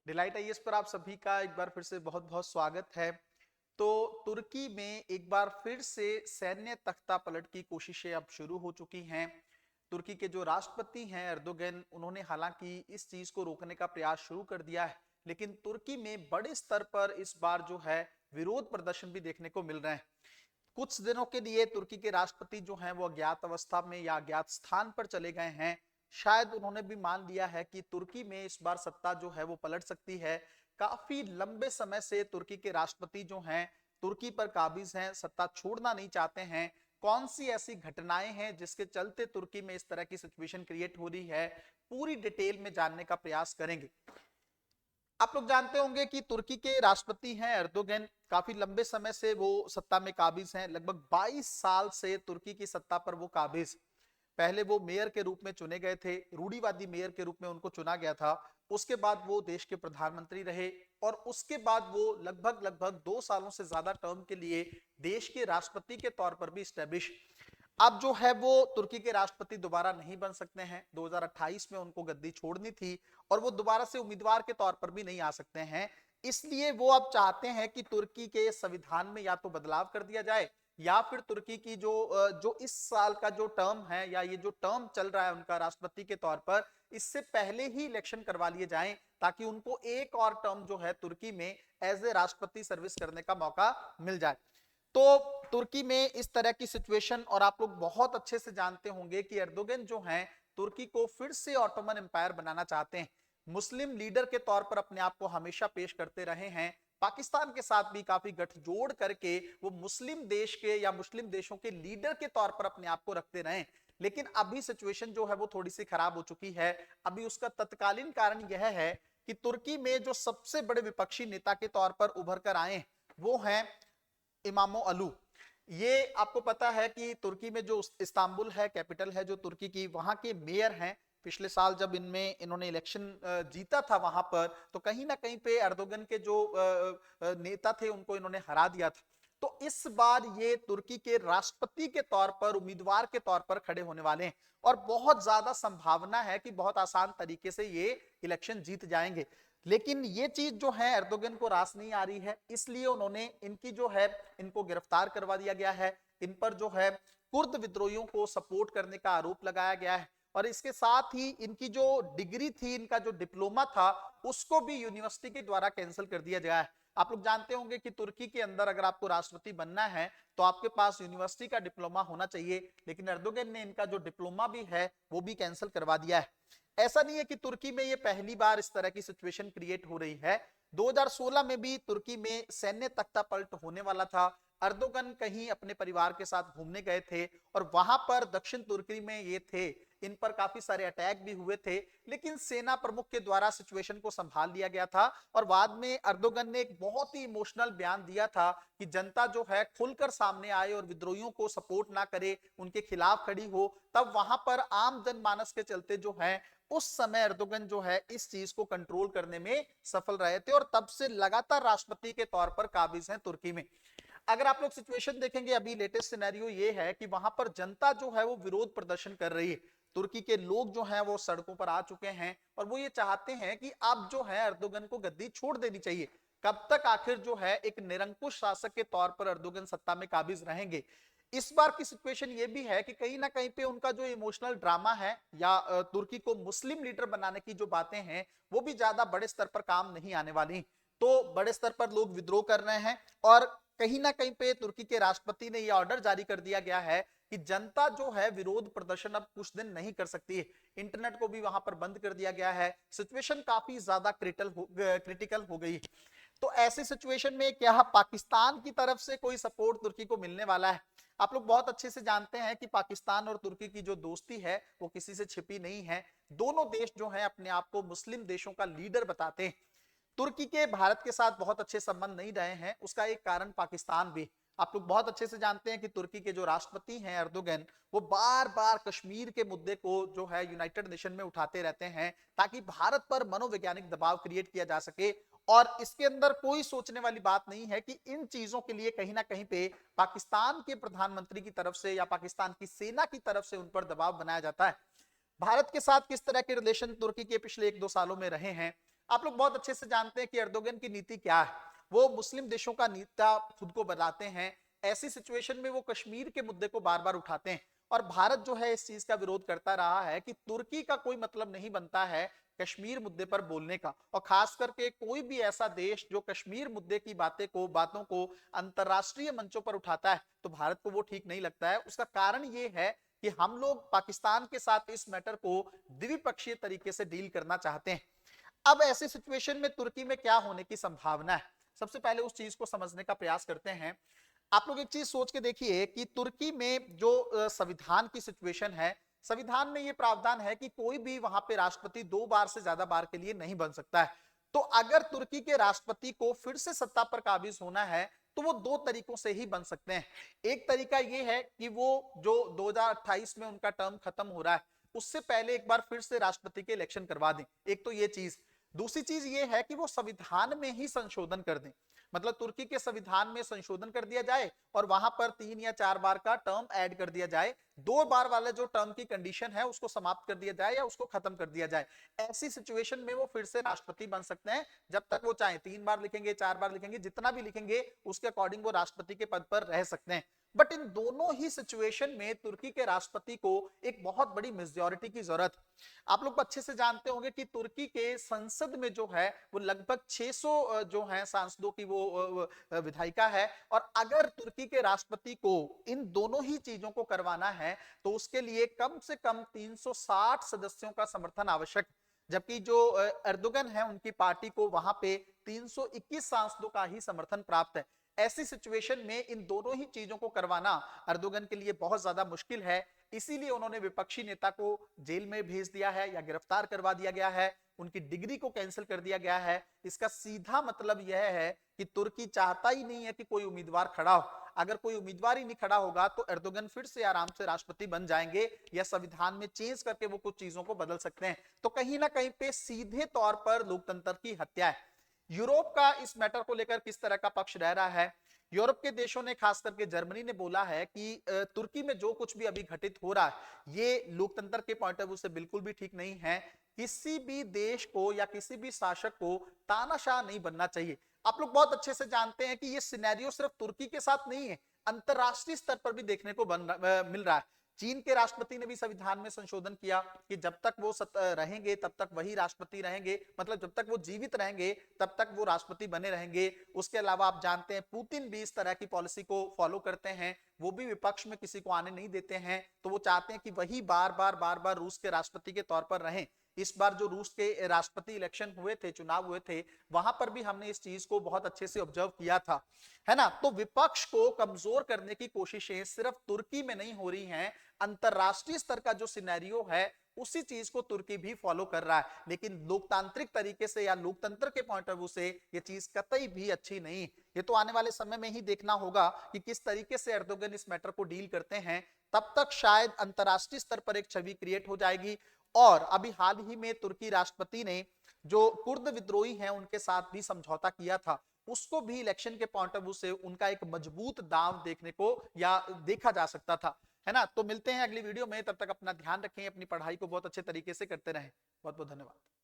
Delight IAS पर आप सभी का एक बार फिर से बहुत बहुत स्वागत है। तो तुर्की में एक बार फिर से सैन्य तख्तापलट की कोशिशें अब शुरू हो चुकी हैं। तुर्की के जो राष्ट्रपति हैं एर्दोगन, उन्होंने हालांकि इस चीज को रोकने का प्रयास शुरू कर दिया है, लेकिन तुर्की में बड़े स्तर पर इस बार जो है विरोध प्रदर्शन भी देखने को मिल रहे हैं। कुछ दिनों के लिए तुर्की के राष्ट्रपति जो हैं वो अज्ञात अवस्था में या अज्ञात स्थान पर चले गए हैं। शायद उन्होंने भी मान लिया है कि तुर्की में इस बार सत्ता जो है वो पलट सकती है। काफी लंबे समय से तुर्की के राष्ट्रपति जो हैं तुर्की पर काबिज हैं, सत्ता छोड़ना नहीं चाहते हैं। कौन सी ऐसी घटनाएं हैं जिसके चलते तुर्की में इस तरह की सिचुएशन क्रिएट हो रही है, पूरी डिटेल में जानने का प्रयास करेंगे। आप लोग जानते होंगे कि तुर्की के राष्ट्रपति हैं एर्दोगन, काफी लंबे समय से वो सत्ता में काबिज हैं। लगभग 22 साल से तुर्की की सत्ता पर वो काबिज। पहले वो मेयर के रूप में चुने गए थे, रूढ़िवादी मेयर के रूप में उनको चुना गया था। उसके बाद वो देश के प्रधानमंत्री रहे और उसके बाद वो लगभग लगभग 2 सालों से ज्यादा टर्म के लिए देश के राष्ट्रपति के तौर पर भी स्टैब्लिश। अब जो है वो तुर्की के राष्ट्रपति दोबारा नहीं बन सकते हैं। 2028 में उनको गद्दी छोड़नी थी और वो दोबारा से उम्मीदवार के तौर पर भी नहीं आ सकते हैं। इसलिए वो अब चाहते हैं कि तुर्की के संविधान में या तो बदलाव कर दिया जाए या फिर तुर्की की जो इस साल का जो टर्म है या ये जो टर्म चल रहा है उनका राष्ट्रपति के तौर पर, इससे पहले ही इलेक्शन करवा लिए जाएं ताकि उनको एक और टर्म जो है तुर्की में एज ए राष्ट्रपति सर्विस करने का मौका मिल जाए। तो तुर्की में इस तरह की सिचुएशन, और आप लोग बहुत अच्छे से जानते होंगे कि एर्दोगन जो हैं तुर्की को फिर से ऑटोमन एम्पायर बनाना चाहते हैं। मुस्लिम लीडर के तौर पर अपने आप को हमेशा पेश करते रहे हैं। पाकिस्तान के साथ भी काफी गठजोड़ करके वो मुस्लिम देश के या मुस्लिम देशों के लीडर के तौर पर अपने आप को रखते रहे। लेकिन अभी सिचुएशन जो है वो थोड़ी सी खराब हो चुकी है। अभी उसका तत्कालीन कारण यह है कि तुर्की में जो सबसे बड़े विपक्षी नेता के तौर पर उभर कर आए वो हैं इमामो अलू। ये आपको पता है कि तुर्की में जो इस्तांबुल है, कैपिटल है जो तुर्की की, वहां के मेयर हैं। पिछले साल जब इन्होंने इलेक्शन जीता था वहां पर, तो कहीं ना कहीं पे एर्दोगन के जो नेता थे उनको इन्होंने हरा दिया था। तो इस बार ये तुर्की के राष्ट्रपति के तौर पर उम्मीदवार के तौर पर खड़े होने वाले हैं और बहुत ज्यादा संभावना है कि बहुत आसान तरीके से ये इलेक्शन जीत जाएंगे। लेकिन ये चीज जो है एर्दोगन को रास नहीं आ रही है, इसलिए उन्होंने इनकी जो है इनको गिरफ्तार करवा दिया गया है। इन पर जो है कुर्द विद्रोहियों को सपोर्ट करने का आरोप लगाया गया है और इसके साथ ही इनकी जो डिग्री थी, इनका जो डिप्लोमा था, उसको भी यूनिवर्सिटी के द्वारा कैंसिल कर दिया गया है। आप लोग जानते होंगे कि तुर्की के अंदर अगर आपको राष्ट्रपति बनना है तो आपके पास यूनिवर्सिटी का डिप्लोमा होना चाहिए, लेकिन एर्दोगन ने इनका जो डिप्लोमा भी है वो भी कैंसिल करवा दिया है। ऐसा नहीं है कि तुर्की में ये पहली बार इस तरह की सिचुएशन क्रिएट हो रही है। 2016 में भी तुर्की में सैन्य तख्तापलट होने वाला था। अर्दोगन कहीं अपने परिवार के साथ घूमने गए थे और वहां पर दक्षिण तुर्की में ये थे, इन पर काफी सारे अटैक भी हुए थे, लेकिन सेना प्रमुख के द्वारा सिचुएशन को संभाल लिया गया था। और बाद में अर्दोगन ने एक बहुत ही इमोशनल बयान दिया था कि जनता जो है खुलकर सामने आए और विद्रोहियों को सपोर्ट ना करे, उनके खिलाफ खड़ी हो। तब वहां पर आम जनमानस के चलते जो है उस समय एर्दोगन जो है इस चीज को कंट्रोल करने में सफल रहे थे और तब से लगातार राष्ट्रपति के तौर पर काबिज हैं तुर्की में। अगर आप लोग सिचुएशन देखेंगे, अभी लेटेस्ट सिनेरियो ये है कि वहां पर जनता जो है वो विरोध प्रदर्शन कर रही है। तुर्की के लोग जो हैं वो सड़कों पर आ चुके हैं और वो ये चाहते हैं कि अब जो है एर्दोगन को गद्दी छोड़ देनी चाहिए। कब तक आखिर जो है एक निरंकुश शासक के तौर पर एर्दोगन सत्ता में काबिज रहेंगे। इस बार की सिचुएशन ये भी है कि कहीं ना कहीं पे उनका जो इमोशनल ड्रामा है या तुर्की को मुस्लिम लीडर बनाने की जो बातें हैं वो भी ज्यादा बड़े स्तर पर काम नहीं आने वाली। तो बड़े स्तर पर लोग विद्रोह कर रहे हैं और कहीं ना कहीं पे तुर्की के राष्ट्रपति ने यह ऑर्डर जारी कर दिया गया है कि जनता जो है विरोध प्रदर्शन अब कुछ दिन नहीं कर सकती है। इंटरनेट को भी वहां पर बंद कर दिया गया है। सिचुएशन काफी ज्यादा क्रिटिकल हो गई। तो ऐसी सिचुएशन में क्या पाकिस्तान की तरफ से कोई सपोर्ट तुर्की को मिलने वाला है? आप लोग बहुत अच्छे से जानते हैं कि पाकिस्तान और तुर्की की जो दोस्ती है वो किसी से छिपी नहीं है। दोनों देश जो हैं अपने आप को मुस्लिम देशों का लीडर बताते हैं। तुर्की के भारत के साथ बहुत अच्छे संबंध नहीं रहे हैं, उसका एक कारण पाकिस्तान भी। आप लोग बहुत अच्छे से जानते हैं कि तुर्की के जो राष्ट्रपति हैं एर्दोगन, वो बार बार कश्मीर के मुद्दे को जो है यूनाइटेड नेशन में उठाते रहते हैं ताकि भारत पर मनोवैज्ञानिक दबाव क्रिएट किया जा सके। और इसके अंदर कोई सोचने वाली बात नहीं है कि इन चीजों के लिए कहीं ना कहीं पे पाकिस्तान के प्रधानमंत्री की तरफ से या पाकिस्तान की सेना की तरफ से उन पर दबाव बनाया जाता है। भारत के साथ किस तरह के रिलेशन तुर्की के पिछले 1-2 सालों में रहे हैं, आप लोग बहुत अच्छे से जानते हैं कि एर्दोगन की नीति क्या है। वो मुस्लिम देशों का नेता खुद को बताते हैं। ऐसी सिचुएशन में वो कश्मीर के मुद्दे को बार बार उठाते हैं और भारत जो है इस चीज का विरोध करता रहा है कि तुर्की का कोई मतलब नहीं बनता है कश्मीर मुद्दे पर बोलने का, और खास करके कोई भी ऐसा देश जो कश्मीर मुद्दे की बातों को अंतरराष्ट्रीय मंचों पर उठाता है तो भारत को वो ठीक नहीं लगता है। उसका कारण ये है कि हम लोग पाकिस्तान के साथ इस मैटर को द्विपक्षीय तरीके से डील करना चाहते हैं। अब ऐसी सिचुएशन में तुर्की में क्या होने की संभावना है, सबसे पहले उस चीज को समझने का प्रयास करते हैं। आप लोग एक चीज सोच के देखिए कि तुर्की में जो संविधान की सिचुएशन है, संविधान में ये प्रावधान है कि कोई भी वहां पे राष्ट्रपति 2 बार से ज्यादा बार के लिए नहीं बन सकता है। तो अगर तुर्की के राष्ट्रपति को फिर से सत्ता पर काबिज होना है तो वो 2 तरीकों से ही बन सकते हैं। एक तरीका ये है कि वो जो 2028 में उनका टर्म खत्म हो रहा है उससे पहले एक बार फिर से राष्ट्रपति के इलेक्शन करवा दें, एक तो ये चीज। दूसरी चीज ये है कि वो संविधान में ही संशोधन कर दें, मतलब तुर्की के संविधान में संशोधन कर दिया जाए और वहां पर 3 या 4 बार का टर्म ऐड कर दिया जाए। 2 बार वाला जो टर्म की कंडीशन है उसको समाप्त कर दिया जाए या उसको खत्म कर दिया जाए। ऐसी सिचुएशन में वो फिर से राष्ट्रपति बन सकते हैं, जब तक वो चाहे 3 बार लिखेंगे, 4 बार लिखेंगे, जितना भी लिखेंगे उसके अकॉर्डिंग वो राष्ट्रपति के पद पर रह सकते हैं। बट इन दोनों ही सिचुएशन में तुर्की के राष्ट्रपति को एक बहुत बड़ी मेजॉरिटी की जरूरत। आप लोग अच्छे से जानते होंगे कि तुर्की के संसद में जो है वो लगभग 600 जो है सांसदों की वो विधायिका है, और अगर तुर्की के राष्ट्रपति को इन दोनों ही चीजों को करवाना है तो उसके लिए कम से कम 360 सदस्यों का समर्थन आवश्यक, जबकि जो एर्दोगन है उनकी पार्टी को वहां पे 321 सांसदों का ही समर्थन प्राप्त है। ऐसी सिचुएशन में इन दोनों ही चीजों को करवाना एर्दोगन के लिए बहुत ज्यादा मुश्किल है। इसीलिए उन्होंने विपक्षी नेता को जेल में भेज दिया है या गिरफ्तार करवा दिया गया है, उनकी डिग्री को कैंसिल कर दिया गया है। इसका सीधा मतलब यह है कि तुर्की चाहता ही नहीं है कि कोई उम्मीदवार खड़ा हो। अगर कोई उम्मीदवार ही नहीं खड़ा होगा तो एर्दोगन फिर से आराम से राष्ट्रपति बन जाएंगे या संविधान में चेंज करके वो कुछ चीजों को बदल सकते हैं। तो कहीं ना कहीं पे सीधे तौर पर लोकतंत्र की हत्या है। यूरोप का इस मैटर को लेकर किस तरह का पक्ष रह रहा है? यूरोप के देशों ने, खास करके जर्मनी ने बोला है कि तुर्की में जो कुछ भी अभी घटित हो रहा है ये लोकतंत्र के पॉइंट ऑफ व्यू से बिल्कुल भी ठीक नहीं है। किसी भी देश को या किसी भी शासक को तानाशाह नहीं बनना चाहिए। आप लोग बहुत अच्छे से जानते हैं कि ये सिनेरियो सिर्फ तुर्की के साथ नहीं है, अंतरराष्ट्रीय स्तर पर भी देखने को मिल रहा है। चीन के राष्ट्रपति ने भी संविधान में संशोधन किया कि जब तक वो रहेंगे तब तक वही राष्ट्रपति रहेंगे, मतलब जब तक वो जीवित रहेंगे तब तक वो राष्ट्रपति बने रहेंगे। उसके अलावा आप जानते हैं पुतिन भी इस तरह की पॉलिसी को फॉलो करते हैं, वो भी विपक्ष में किसी को आने नहीं देते हैं। तो वो चाहते हैं कि वही बार बार रूस के राष्ट्रपति के तौर पर रहें। इस बार जो रूस के राष्ट्रपति इलेक्शन हुए थे, चुनाव हुए थे, वहां पर भी हमने इस चीज को बहुत अच्छे से ऑब्जर्व किया था, है ना। तो विपक्ष को कमजोर करने की कोशिशें सिर्फ तुर्की में नहीं हो रही हैं, अंतरराष्ट्रीय स्तर का जो सिनेरियो है उसी चीज को तुर्की भी फॉलो कर रहा है। लेकिन लोकतांत्रिक तरीके से या लोकतंत्र के पॉइंट ऑफ व्यू से ये चीज कतई भी अच्छी नहीं। ये तो आने वाले समय में ही देखना होगा कि किस तरीके से एर्दोगन इस मैटर को डील करते हैं। तब तक शायद अंतरराष्ट्रीय स्तर पर एक छवि क्रिएट हो जाएगी। और अभी हाल ही में तुर्की राष्ट्रपति ने जो कुर्द विद्रोही हैं उनके साथ भी समझौता किया था, उसको भी इलेक्शन के पॉइंट ऑफ व्यू से उनका एक मजबूत दांव देखने को या देखा जा सकता था, है ना। तो मिलते हैं अगली वीडियो में, तब तक अपना ध्यान रखें, अपनी पढ़ाई को बहुत अच्छे तरीके से करते रहें। बहुत बहुत धन्यवाद।